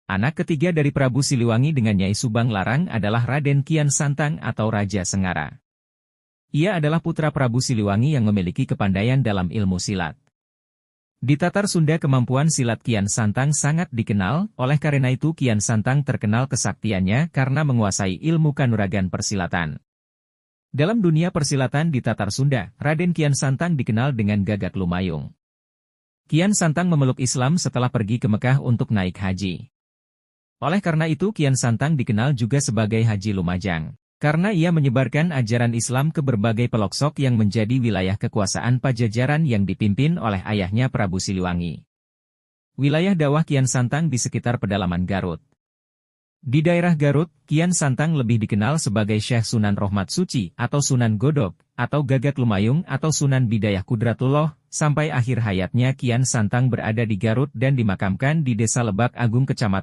Anak ketiga dari Prabu Siliwangi dengan Nyai Subang Larang adalah Raden Kian Santang atau Raja Sengara. Ia adalah putra Prabu Siliwangi yang memiliki kepandaian dalam ilmu silat. Di Tatar Sunda kemampuan silat Kian Santang sangat dikenal, oleh karena itu Kian Santang terkenal kesaktiannya karena menguasai ilmu kanuragan persilatan. Dalam dunia persilatan di Tatar Sunda, Raden Kian Santang dikenal dengan Gagak Lumayung. Kian Santang memeluk Islam setelah pergi ke Mekah untuk naik haji. Oleh karena itu Kian Santang dikenal juga sebagai Haji Lumajang, karena ia menyebarkan ajaran Islam ke berbagai pelosok yang menjadi wilayah kekuasaan Pajajaran yang dipimpin oleh ayahnya Prabu Siliwangi. Wilayah dakwah Kian Santang di sekitar pedalaman Garut. Di daerah Garut, Kian Santang lebih dikenal sebagai Syekh Sunan Rohmat Suci atau Sunan Godog, atau Gagak Lumayung atau Sunan Bidayah Kudratullah, sampai akhir hayatnya Kian Santang berada di Garut dan dimakamkan di Desa Lebak Agung Kecamatan